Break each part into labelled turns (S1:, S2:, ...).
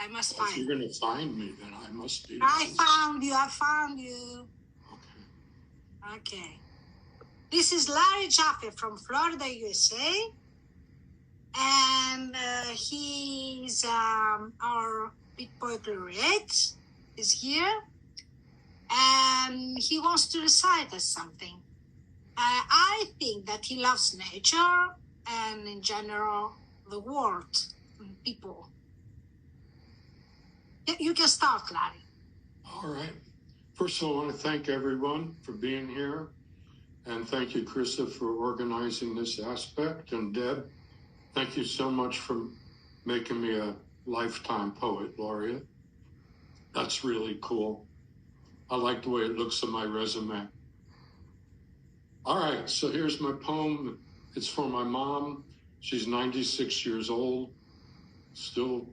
S1: I must find you.
S2: If you're going to find me, then I must be.
S1: I found you. Okay. This is Larry Jaffe from Florida, USA. And he's our Beat Poet Laureate is here. And he wants to recite us something. I think that he loves nature and in general the world and people. You can start, Larry.
S2: All right. First of all, I want to thank everyone for being here. And thank you, Chryssa, for organizing this aspect. And Deb, thank you so much for making me a lifetime poet laureate. That's really cool. I like the way it looks on my resume. All right, so here's my poem. It's for my mom. She's 96 years old, still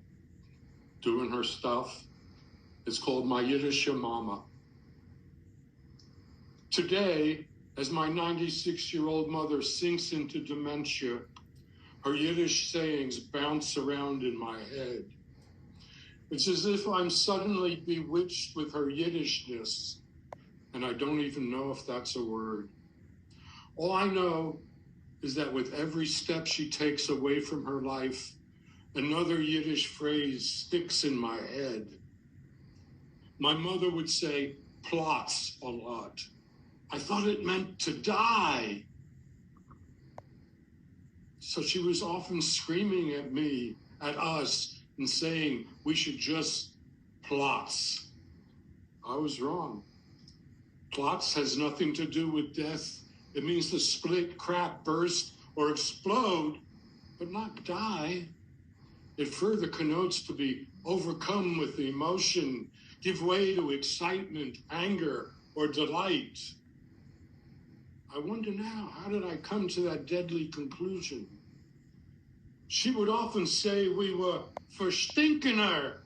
S2: doing her stuff. It's called My Yiddish Mama. Today, as my 96-year-old mother sinks into dementia, her Yiddish sayings bounce around in my head. It's as if I'm suddenly bewitched with her Yiddishness, and I don't even know if that's a word. All I know is that with every step she takes away from her life, another Yiddish phrase sticks in my head. My mother would say plots a lot. I thought it meant to die. So she was often screaming at me, at us, and saying we should just plots. I was wrong. Plots has nothing to do with death. It means to split, crack, burst, or explode, but not die. It further connotes to be overcome with emotion, give way to excitement, anger, or delight. I wonder now, how did I come to that deadly conclusion? She would often say we were verstinken her.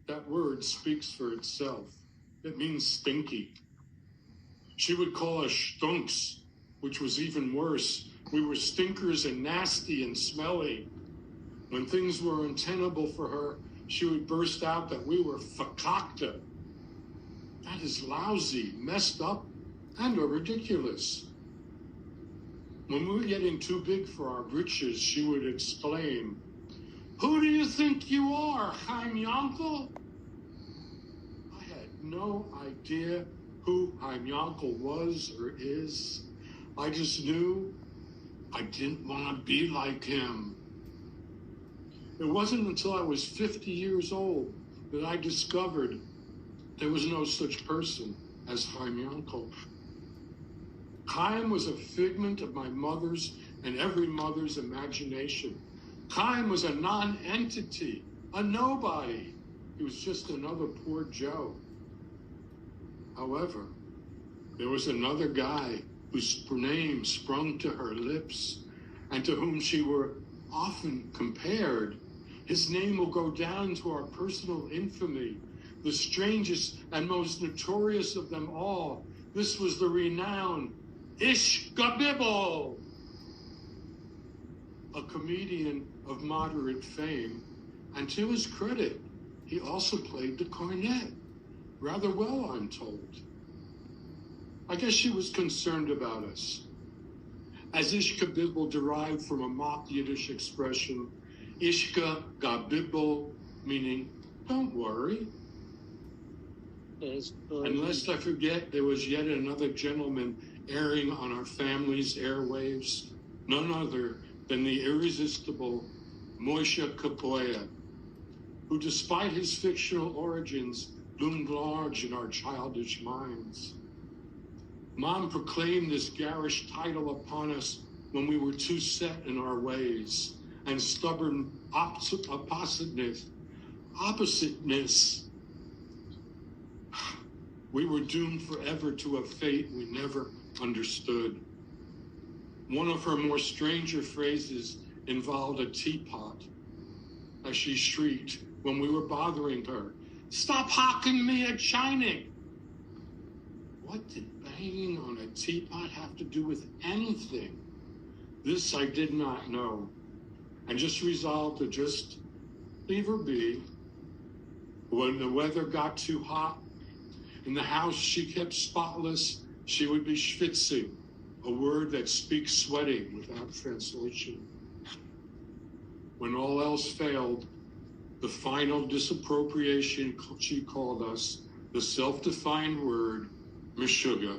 S2: That word speaks for itself. It means stinky. She would call us stunks, which was even worse. We were stinkers and nasty and smelly. When things were untenable for her, she would burst out that we were fakakta. That is lousy, messed up, and or ridiculous. When we were getting too big for our britches, she would exclaim, "Who do you think you are, Chaim Yankel?" I had no idea who Chaim Yankel was or is. I just knew I didn't want to be like him. It wasn't until I was 50 years old that I discovered there was no such person as Chaim Yankel. Chaim was a figment of my mother's and every mother's imagination. Chaim was a non-entity, a nobody. He was just another poor Joe. However, there was another guy whose name sprung to her lips and to whom she were often compared. His name will go down to our personal infamy, the strangest and most notorious of them all. This was the renowned Ish Gabibble, a comedian of moderate fame, and to his credit, he also played the cornet rather well, I'm told. I guess she was concerned about us. As Ishka Bibble derived from a mock Yiddish expression, Ishka Gabibble, meaning don't worry. And lest I forget, there was yet another gentleman airing on our family's airwaves, none other than the irresistible Moshe Kapoya, who despite his fictional origins loomed large in our childish minds. Mom proclaimed this garish title upon us when we were too set in our ways and stubborn oppositeness. We were doomed forever to a fate we never understood. One of her more stranger phrases involved a teapot, as she shrieked when we were bothering her. "Stop hawking me at shining!" What did banging on a teapot have to do with anything? This I did not know, and just resolved to just leave her be When the weather got too hot, in the house she kept spotless, she would be schwitzing, a word that speaks sweating without translation. When all else failed, the final disappropriation she called us, the self-defined word, meshuggah.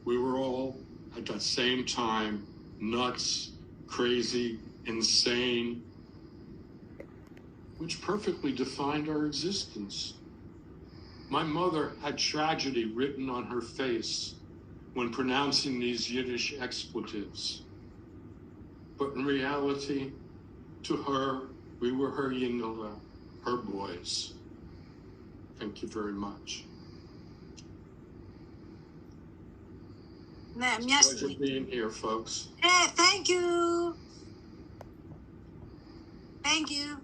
S2: We were all, at that same time, nuts, crazy, insane, which perfectly defined our existence. My mother had tragedy written on her face when pronouncing these Yiddish expletives. But in reality, to her, we were her yingala, her boys. Thank you very much. Pleasure being here, folks.
S1: Yeah, thank you. Thank you.